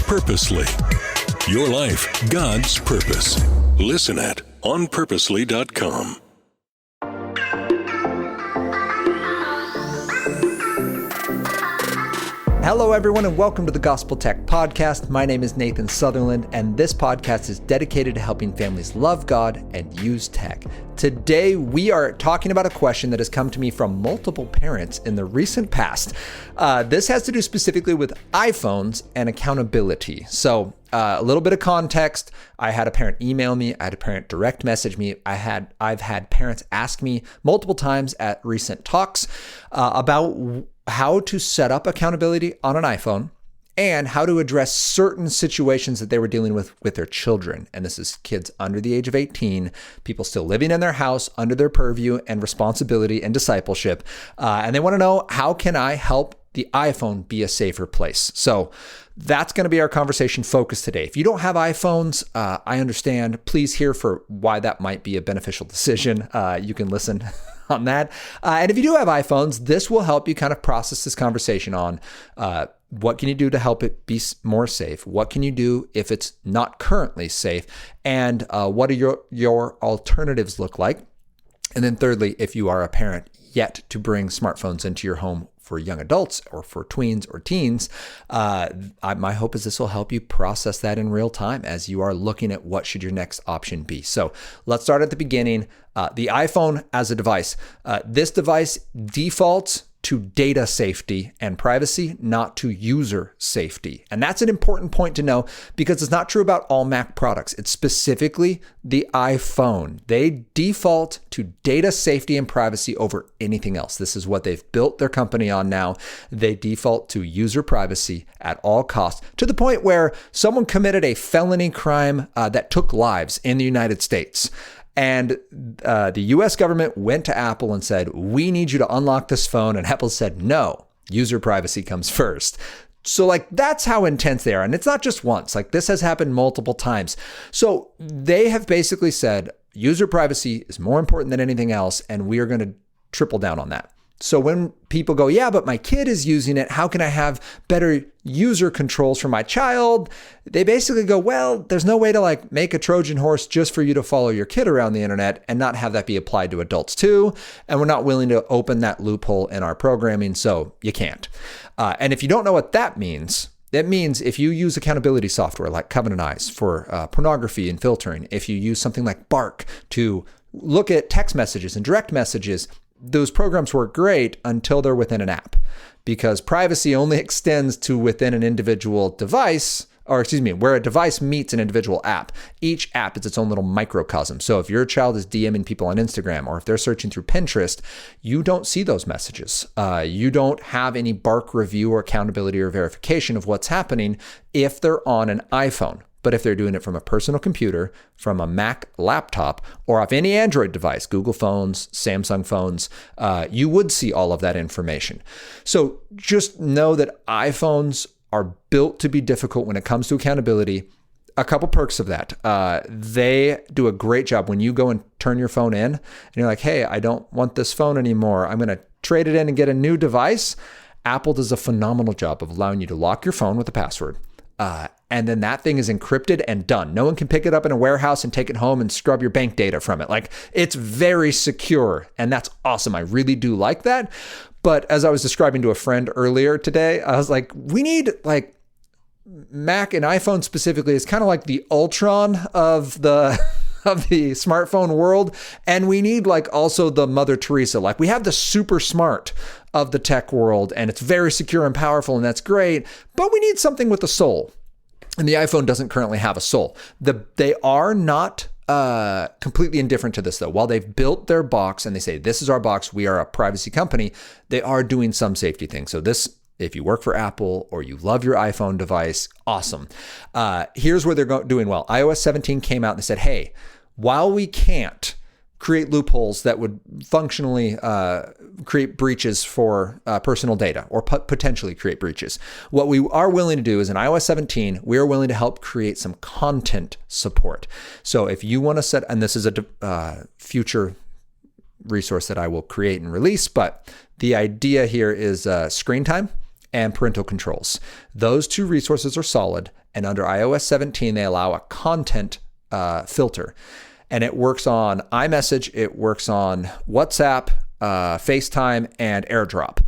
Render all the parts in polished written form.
Purposely. Your life, God's purpose. Listen at onpurposely.com. Hello, everyone, and welcome to the Gospel Tech Podcast. My name is Nathan Sutherland, and this podcast is dedicated to helping families love God and use tech. Today, we are talking about a question that has come to me from multiple parents in the recent past. This has to do specifically with iPhones and accountability. So, a little bit of context. I had a parent email me. I had a parent direct message me. I've had parents ask me multiple times at recent talks about how to set up accountability on an iPhone and how to address certain situations that they were dealing with their children. And this is kids under the age of 18, people still living in their house under their purview and responsibility and discipleship. And they want to know, how can I help the iPhone be a safer place? So that's going to be our conversation focus today. If you don't have iPhones, I understand. Please hear for why that might be a beneficial decision. You can listen on that. And if you do have iPhones, this will help you kind of process this conversation on what can you do to help it be more safe? What can you do if it's not currently safe? And what do your alternatives look like? And then thirdly, if you are a parent yet to bring smartphones into your home for young adults or for tweens or teens, my hope is this will help you process that in real time as you are looking at what should your next option be. So let's start at the beginning. The iPhone as a device. This device defaults to data safety and privacy, not to user safety. And that's an important point to know because it's not true about all Mac products. It's specifically the iPhone. They default to data safety and privacy over anything else. This is what they've built their company on now. They default to user privacy at all costs, to the point where someone committed a felony crime that took lives in the United States. And the US government went to Apple and said, we need you to unlock this phone. And Apple said, no, user privacy comes first. So that's how intense they are. And it's not just once, this has happened multiple times. So they have basically said, user privacy is more important than anything else. And we are going to triple down on that. So when people go, yeah, but my kid is using it, how can I have better user controls for my child? They basically go, well, there's no way to make a Trojan horse just for you to follow your kid around the internet and not have that be applied to adults too. And we're not willing to open that loophole in our programming, so you can't. And if you don't know what that means, that means if you use accountability software like Covenant Eyes for pornography and filtering, if you use something like Bark to look at text messages and direct messages, those programs work great until they're within an app, because privacy only extends to within an individual device, where a device meets an individual app. Each app is its own little microcosm. So if your child is DMing people on Instagram, or if they're searching through Pinterest, you don't see those messages. You don't have any Bark review or accountability or verification of what's happening if they're on an iPhone. But if they're doing it from a personal computer, from a Mac laptop, or off any Android device, Google phones, Samsung phones, you would see all of that information. So just know that iPhones are built to be difficult when it comes to accountability. A couple perks of that. They do a great job when you go and turn your phone in and you're like, hey, I don't want this phone anymore. I'm going to trade it in and get a new device. Apple does a phenomenal job of allowing you to lock your phone with a password. And then that thing is encrypted and done. No one can pick it up in a warehouse and take it home and scrub your bank data from it. It's very secure, and that's awesome. I really do like that. But as I was describing to a friend earlier today, I was like, we need Mac and iPhone specifically is kind of like the Ultron of the smartphone world. And we need also the Mother Teresa. We have the super smart of the tech world, and it's very secure and powerful, and that's great. But we need something with a soul. And the iPhone doesn't currently have a soul. They are not completely indifferent to this, though. While they've built their box and they say, this is our box, we are a privacy company, they are doing some safety things. So this, if you work for Apple or you love your iPhone device, awesome. Here's where they're doing well. iOS 17 came out and they said, hey, while we can't create loopholes that would functionally create breaches for personal data or potentially create breaches, what we are willing to do is in iOS 17, we are willing to help create some content support. So if you want to set, and this is a future resource that I will create and release, but the idea here is screen time and parental controls. Those two resources are solid, And under iOS 17, they allow a content filter. And it works on iMessage, it works on WhatsApp, FaceTime, and AirDrop.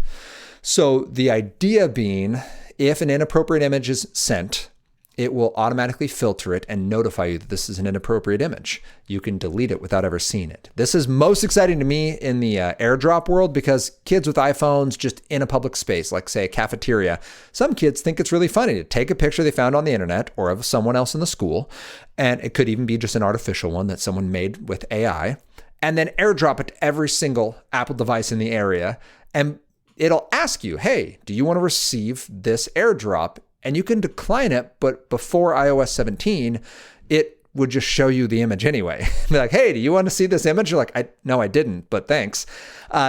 So the idea being, if an inappropriate image is sent, it will automatically filter it and notify you that this is an inappropriate image. You can delete it without ever seeing it. This is most exciting to me in the AirDrop world because kids with iPhones just in a public space, like say a cafeteria, some kids think it's really funny to take a picture they found on the internet or of someone else in the school, and it could even be just an artificial one that someone made with AI, and then AirDrop it to every single Apple device in the area, and it'll ask you, hey, do you want to receive this AirDrop? And you can decline it, but before iOS 17, it would just show you the image anyway. Be like, hey, do you want to see this image? You're like, no, I didn't, but thanks.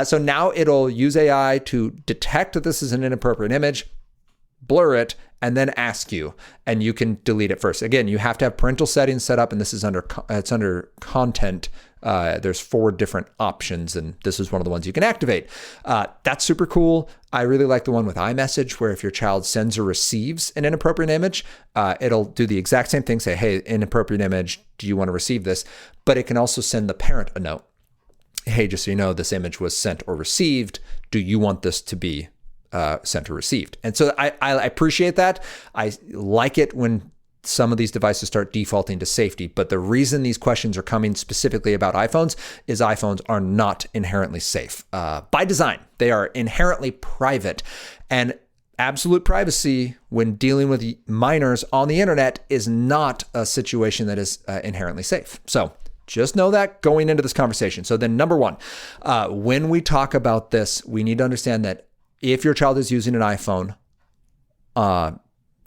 So now it'll use AI to detect that this is an inappropriate image, blur it, and then ask you, and you can delete it first. Again, you have to have parental settings set up, and this is under content. There's 4 different options, and this is one of the ones you can activate. That's super cool. I really like the one with iMessage, where if your child sends or receives an inappropriate image, it'll do the exact same thing, say, hey, inappropriate image, do you want to receive this? But it can also send the parent a note. Hey, just so you know, this image was sent or received. Do you want this to be sent or received? And so I appreciate that. I like it when some of these devices start defaulting to safety. But the reason these questions are coming specifically about iPhones is iPhones are not inherently safe. By design, they are inherently private. And absolute privacy when dealing with minors on the internet is not a situation that is inherently safe. So just know that going into this conversation. So then number 1, when we talk about this, we need to understand that if your child is using an iPhone,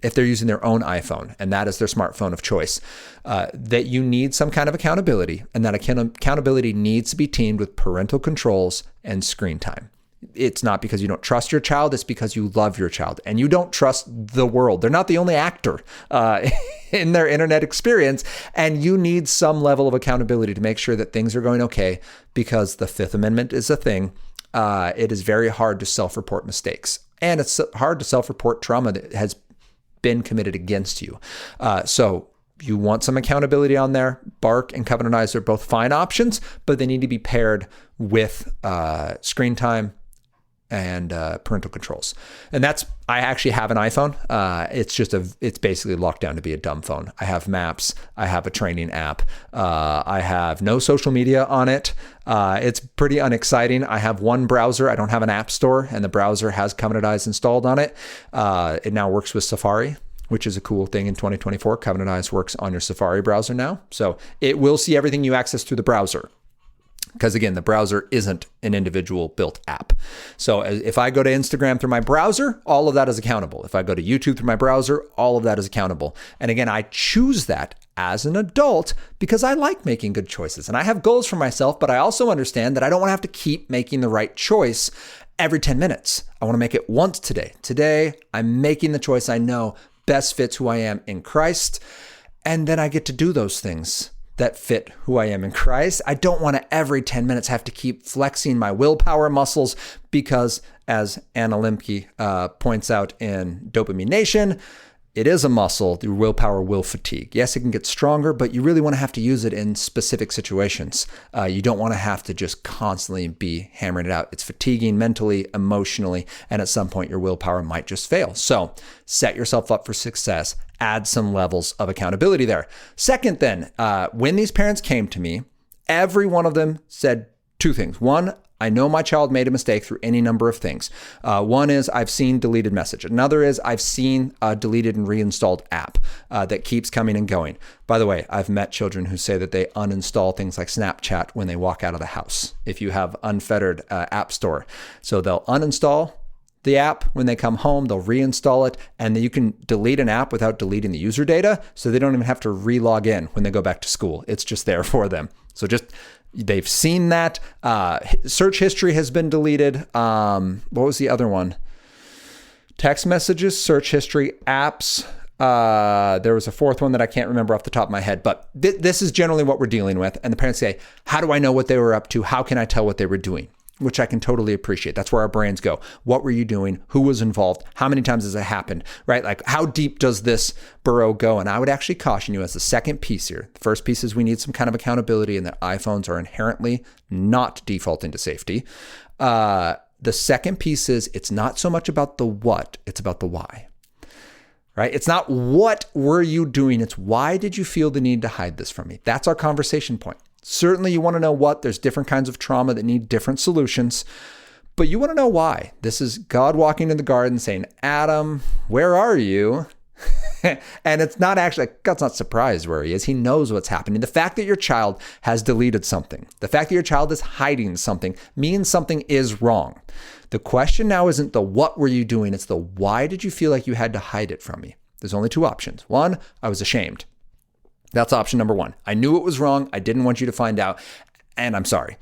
if they're using their own iPhone, and that is their smartphone of choice, that you need some kind of accountability, and that accountability needs to be teamed with parental controls and screen time. It's not because you don't trust your child, it's because you love your child, and you don't trust the world. They're not the only actor in their internet experience, and you need some level of accountability to make sure that things are going okay, because the Fifth Amendment is a thing. It is very hard to self-report mistakes, and it's hard to self-report trauma that has been committed against you. So you want some accountability on there. Bark and Covenant Eyes are both fine options, but they need to be paired with screen time and parental controls. And I actually have an iPhone. It's basically locked down to be a dumb phone. I have maps. I have a training app. I have no social media on it. It's pretty unexciting. I have one browser. I don't have an app store, and the browser has Covenant Eyes installed on it. It now works with Safari, which is a cool thing in 2024. Covenant Eyes works on your Safari browser now. So it will see everything you access through the browser. Because again, the browser isn't an individual built app. So if I go to Instagram through my browser, all of that is accountable. If I go to YouTube through my browser, all of that is accountable. And again, I choose that as an adult because I like making good choices. And I have goals for myself, but I also understand that I don't want to have to keep making the right choice every 10 minutes. I want to make it once today. Today, I'm making the choice I know best fits who I am in Christ. And then I get to do those things that fit who I am in Christ. I don't want to every 10 minutes have to keep flexing my willpower muscles because, as Anna Lemke points out in Dopamine Nation, it is a muscle. The willpower will fatigue. Yes, it can get stronger, but you really want to have to use it in specific situations. You don't want to have to just constantly be hammering it out. It's fatiguing mentally, emotionally, and at some point your willpower might just fail. So set yourself up for success. Add some levels of accountability there. Second then, when these parents came to me, every one of them said 2 things. One, I know my child made a mistake through any number of things. One is I've seen deleted message. Another is I've seen a deleted and reinstalled app that keeps coming and going. By the way, I've met children who say that they uninstall things like Snapchat when they walk out of the house. If you have unfettered app store. So they'll uninstall the app when they come home, they'll reinstall it, and then you can delete an app without deleting the user data, so they don't even have to re-log in when they go back to school. It's just there for them. So they've seen that. Search history has been deleted. What was the other one? Text messages, search history, apps. There was a 4th one that I can't remember off the top of my head, but this is generally what we're dealing with. And the parents say, how do I know what they were up to? How can I tell what they were doing? which I can totally appreciate. That's where our brains go. What were you doing? Who was involved? How many times has it happened, right? Like, how deep does this burrow go? And I would actually caution you as the second piece here. The first piece is we need some kind of accountability, and that iPhones are inherently not defaulting to safety. The second piece is it's not so much about the what, it's about the why. Right? It's not what were you doing? It's why did you feel the need to hide this from me? That's our conversation point. Certainly you want to know what. There's different kinds of trauma that need different solutions, but you want to know why. This is God walking in the garden saying, Adam, where are you? And it's not actually, God's not surprised where he is. He knows what's happening. The fact that your child has deleted something, the fact that your child is hiding something means something is wrong. The question now isn't the what were you doing? It's the why did you feel like you had to hide it from me? There's only two options. One, I was ashamed. That's option number one. I knew it was wrong. I didn't want you to find out. And I'm sorry.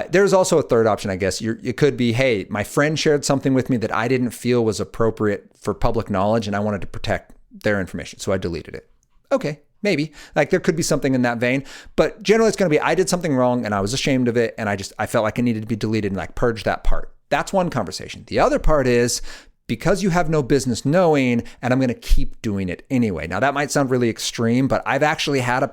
There's also a third option, I guess. It could be, hey, my friend shared something with me that I didn't feel was appropriate for public knowledge, and I wanted to protect their information, so I deleted it. Okay, maybe. Like, there could be something in that vein, but generally it's going to be, I did something wrong and I was ashamed of it, and I felt like it needed to be deleted and like purge that part. That's one conversation. The other part is, because you have no business knowing, and I'm going to keep doing it anyway. Now, that might sound really extreme, but I've actually had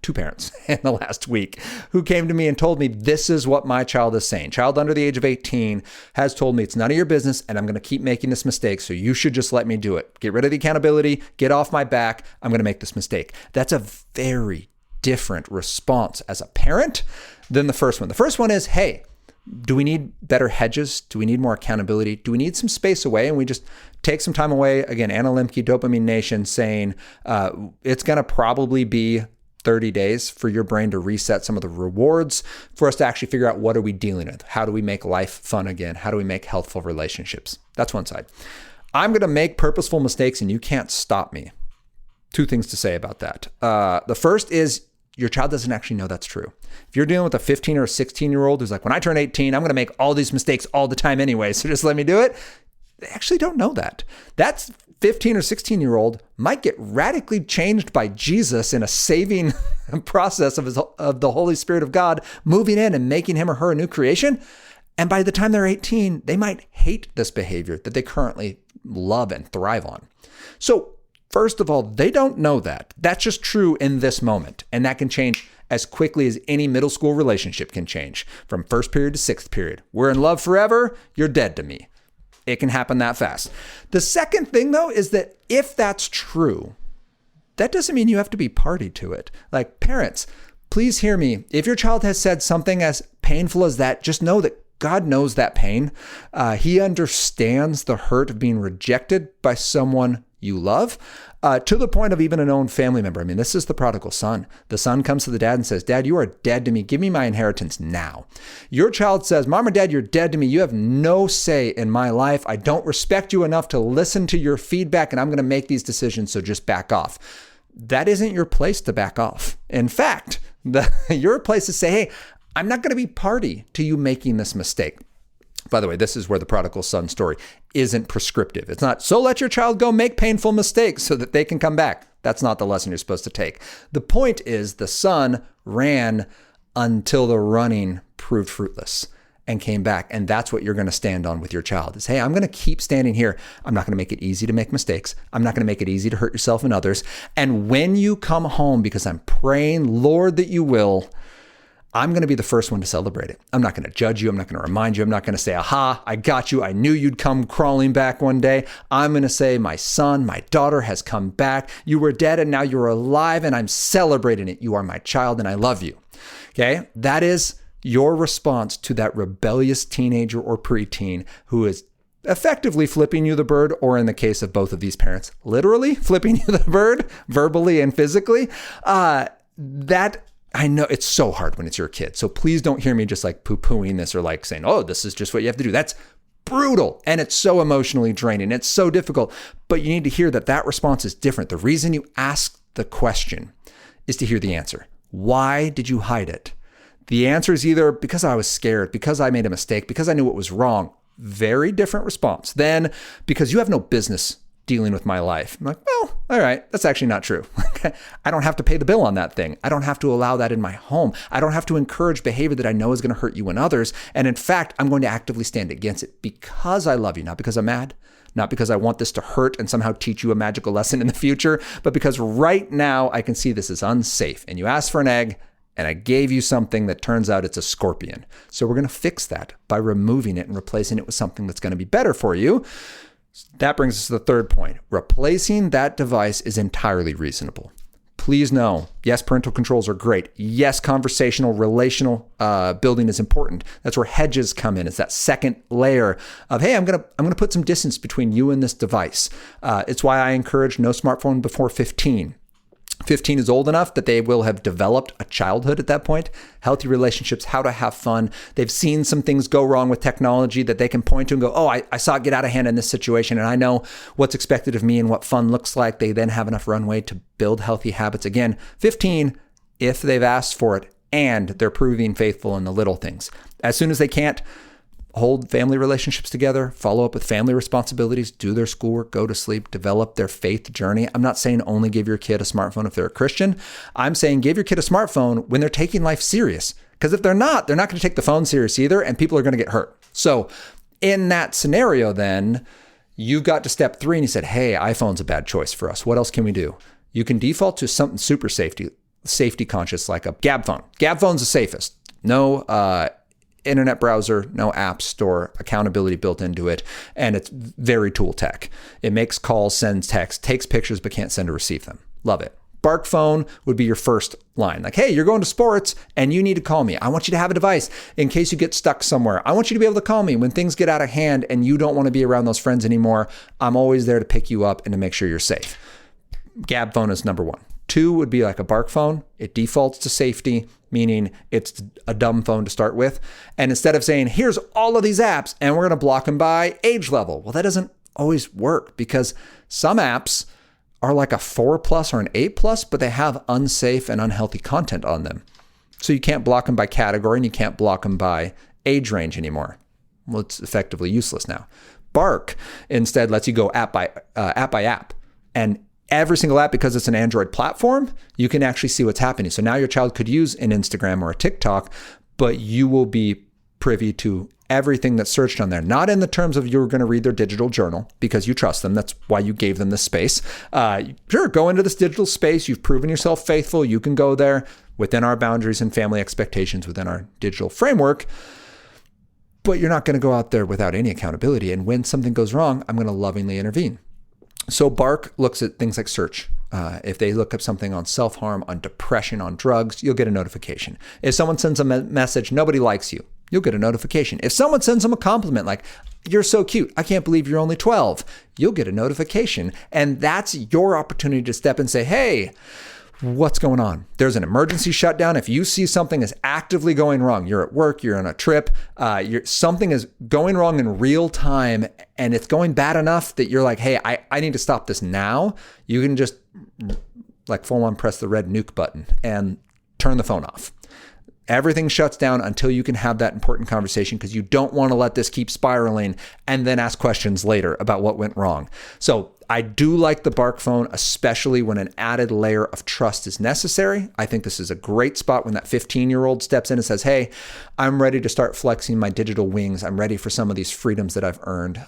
two parents in the last week who came to me and told me, this is what my child is saying. Child under the age of 18 has told me it's none of your business, and I'm going to keep making this mistake, so you should just let me do it. Get rid of the accountability, get off my back. I'm going to make this mistake. That's a very different response as a parent than the first one. The first one is, hey, do we need better hedges? Do we need more accountability? Do we need some space away? And we just take some time away. Again, Anna Lemke, Dopamine Nation, saying it's going to probably be 30 days for your brain to reset some of the rewards, for us to actually figure out what are we dealing with? How do we make life fun again? How do we make healthful relationships? That's one side. I'm going to make purposeful mistakes and you can't stop me. Two things to say about that. The first is, your child doesn't actually know that's true. If you're dealing with a 15 or a 16-year-old who's like, when I turn 18, I'm going to make all these mistakes all the time anyway, so just let me do it. They actually don't know that. That 15 or 16-year-old might get radically changed by Jesus in a saving process of the Holy Spirit of God moving in and making him or her a new creation. And by the time they're 18, they might hate this behavior that they currently love and thrive on. So first of all, they don't know that. That's just true in this moment. And that can change as quickly as any middle school relationship can change, from first period to sixth period. We're in love forever. You're dead to me. It can happen that fast. The second thing, though, is that if that's true, that doesn't mean you have to be party to it. Like, parents, please hear me. If your child has said something as painful as that, just know that God knows that pain. He understands the hurt of being rejected by someone you love, to the point of even a known family member. I mean, this is the prodigal son. The son comes to the dad and says, Dad, you are dead to me. Give me my inheritance now. Your child says, Mom or Dad, you're dead to me. You have no say in my life. I don't respect you enough to listen to your feedback, and I'm going to make these decisions, so just back off. That isn't your place to back off. In fact, your place is to say, hey, I'm not going to be party to you making this mistake. By the way, this is where the prodigal son story isn't prescriptive. It's not, so let your child go make painful mistakes so that they can come back. That's not the lesson you're supposed to take. The point is, the son ran until the running proved fruitless and came back. And that's what you're going to stand on with your child is, hey, I'm going to keep standing here. I'm not going to make it easy to make mistakes. I'm not going to make it easy to hurt yourself and others. And when you come home, because I'm praying, Lord, that you will, I'm going to be the first one to celebrate it. I'm not going to judge you. I'm not going to remind you. I'm not going to say, aha, I got you. I knew you'd come crawling back one day. I'm going to say, my son, my daughter has come back. You were dead and now you're alive, and I'm celebrating it. You are my child and I love you. Okay? That is your response to that rebellious teenager or preteen who is effectively flipping you the bird, or in the case of both of these parents, literally flipping you the bird, verbally and physically. I know it's so hard when it's your kid. So please don't hear me just like poo-pooing this or like saying, oh, this is just what you have to do. That's brutal. And it's so emotionally draining. It's so difficult. But you need to hear that response is different. The reason you ask the question is to hear the answer. Why did you hide it? The answer is either because I was scared, because I made a mistake, because I knew what was wrong. Very different response than because you have no business dealing with my life. I'm like, well, all right, that's actually not true. I don't have to pay the bill on that thing. I don't have to allow that in my home. I don't have to encourage behavior that I know is going to hurt you and others. And in fact, I'm going to actively stand against it because I love you, not because I'm mad, not because I want this to hurt and somehow teach you a magical lesson in the future, but because right now I can see this is unsafe. And you asked for an egg, and I gave you something that turns out it's a scorpion. So we're going to fix that by removing it and replacing it with something that's going to be better for you. That brings us to the third point. Replacing that device is entirely reasonable. Please know, yes, parental controls are great. Yes, conversational, relational building is important. That's where hedges come in. It's that second layer of, hey, I'm gonna put some distance between you and this device. It's why I encourage no smartphone before 15. 15 is old enough that they will have developed a childhood at that point, healthy relationships, how to have fun. They've seen some things go wrong with technology that they can point to and go, oh, I saw it get out of hand in this situation, and I know what's expected of me and what fun looks like. They then have enough runway to build healthy habits. Again, 15, if they've asked for it and they're proving faithful in the little things. As soon as they can't, hold family relationships together, follow up with family responsibilities, do their schoolwork, go to sleep, develop their faith journey. I'm not saying only give your kid a smartphone if they're a Christian. I'm saying give your kid a smartphone when they're taking life serious. Because if they're not going to take the phone serious either, and people are going to get hurt. So in that scenario, then you got to step 3 and you said, hey, iPhone's a bad choice for us. What else can we do? You can default to something super safety conscious, like a Gab phone. Gab phone's the safest. No internet browser, no app store, accountability built into it, and it's very tool tech. It makes calls, sends text, takes pictures, but can't send or receive them. Love it. Bark phone would be your first line. Like, hey, you're going to sports and you need to call me. I want you to have a device in case you get stuck somewhere. I want you to be able to call me when things get out of hand and you don't want to be around those friends anymore. I'm always there to pick you up and to make sure you're safe. Gab phone is number 1. 2 would be like a Bark phone. It defaults to safety, meaning it's a dumb phone to start with. And instead of saying, here's all of these apps and we're going to block them by age level. Well, that doesn't always work because some apps are like a 4+ or an 8+, but they have unsafe and unhealthy content on them. So you can't block them by category and you can't block them by age range anymore. Well, it's effectively useless now. Bark instead lets you go app by app. And every single app, because it's an Android platform, you can actually see what's happening. So now your child could use an Instagram or a TikTok, but you will be privy to everything that's searched on there. Not in the terms of you're going to read their digital journal because you trust them. That's why you gave them this space. Sure, go into this digital space. You've proven yourself faithful. You can go there within our boundaries and family expectations within our digital framework. But you're not going to go out there without any accountability. And when something goes wrong, I'm going to lovingly intervene. So Bark looks at things like search. If they look up something on self-harm, on depression, on drugs, you'll get a notification. If someone sends a message, nobody likes you, you'll get a notification. If someone sends them a compliment like, you're so cute, I can't believe you're only 12, you'll get a notification. And that's your opportunity to step and say, hey, what's going on? There's an emergency shutdown. If you see something is actively going wrong, you're at work, you're on a trip, something is going wrong in real time and it's going bad enough that you're like, hey, I need to stop this now. You can just like full on press the red nuke button and turn the phone off. Everything shuts down until you can have that important conversation because you don't want to let this keep spiraling and then ask questions later about what went wrong. So I do like the Bark phone, especially when an added layer of trust is necessary. I think this is a great spot when that 15-year-old steps in and says, hey, I'm ready to start flexing my digital wings. I'm ready for some of these freedoms that I've earned.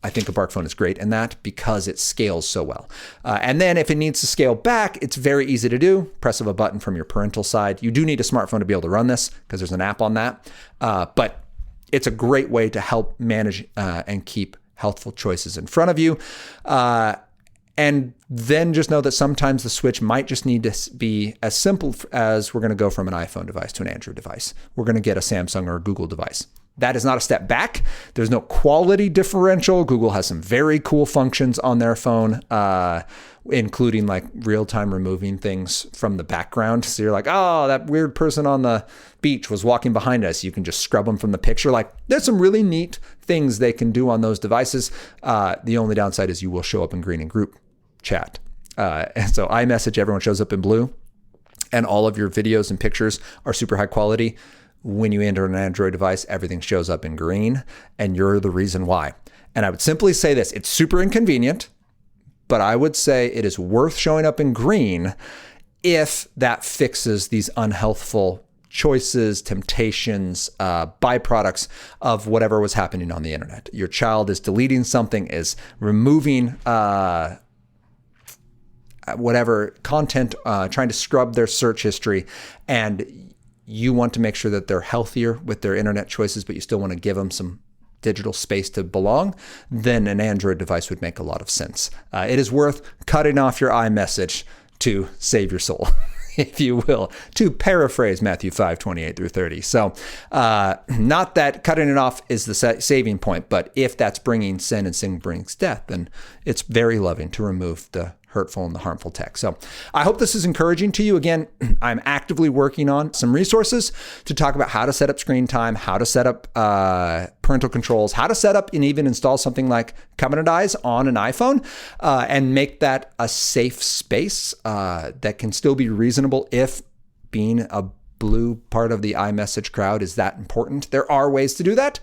I think a Bark phone is great in that because it scales so well. And then if it needs to scale back, it's very easy to do. Press of a button from your parental side. You do need a smartphone to be able to run this because there's an app on that. But it's a great way to help manage and keep healthful choices in front of you. And then just know that sometimes the switch might just need to be as simple as we're going to go from an iPhone device to an Android device. We're going to get a Samsung or a Google device. That is not a step back. There's no quality differential. Google has some very cool functions on their phone, including like real-time removing things from the background. So you're like, oh, that weird person on the beach was walking behind us. You can just scrub them from the picture. Like there's some really neat things they can do on those devices. The only downside is you will show up in green in group chat. And so iMessage, everyone shows up in blue, and all of your videos and pictures are super high quality. When you enter an Android device, everything shows up in green, and you're the reason why. And I would simply say this, it's super inconvenient, but I would say it is worth showing up in green if that fixes these unhealthful choices, temptations, byproducts of whatever was happening on the internet. Your child is deleting something, is removing whatever content, trying to scrub their search history, and you want to make sure that they're healthier with their internet choices, but you still want to give them some digital space to belong, then an Android device would make a lot of sense. It is worth cutting off your iMessage to save your soul, if you will, to paraphrase Matthew 5:28-30. So not that cutting it off is the saving point, but if that's bringing sin and sin brings death, then it's very loving to remove the hurtful and the harmful tech. So I hope this is encouraging to you. Again, I'm actively working on some resources to talk about how to set up screen time, how to set up parental controls, how to set up and even install something like Covenant Eyes on an iPhone and make that a safe space that can still be reasonable if being a blue part of the iMessage crowd is that important. There are ways to do that.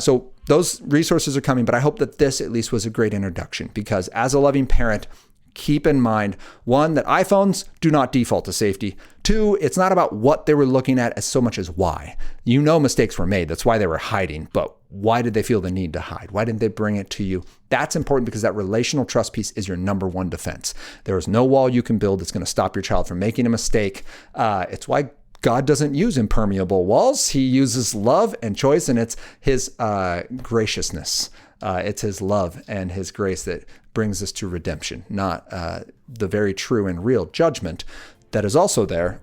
So those resources are coming, but I hope that this at least was a great introduction, because as a loving parent, keep in mind, one, that iPhones do not default to safety. Two, it's not about what they were looking at as so much as why. You know mistakes were made. That's why they were hiding. But why did they feel the need to hide? Why didn't they bring it to you? That's important, because that relational trust piece is your number one defense. There is no wall you can build that's going to stop your child from making a mistake. It's why God doesn't use impermeable walls. He uses love and choice, and it's his graciousness. It's his love and his grace that brings us to redemption, not the very true and real judgment that is also there.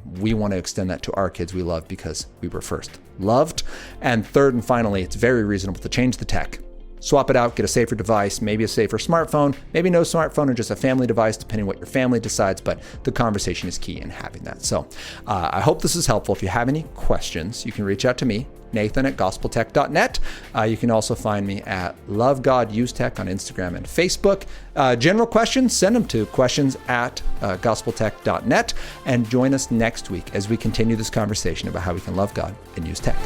We want to extend that to our kids we love because we were first loved. And third and finally, it's very reasonable to change the tech. Swap it out, get a safer device, maybe a safer smartphone, maybe no smartphone or just a family device, depending on what your family decides, but the conversation is key in having that. So I hope this is helpful. If you have any questions, you can reach out to me, Nathan@gospeltech.net. You can also find me at Love God Use Tech on Instagram and Facebook. General questions, send them to questions@gospeltech.net, and join us next week as we continue this conversation about how we can love God and use tech.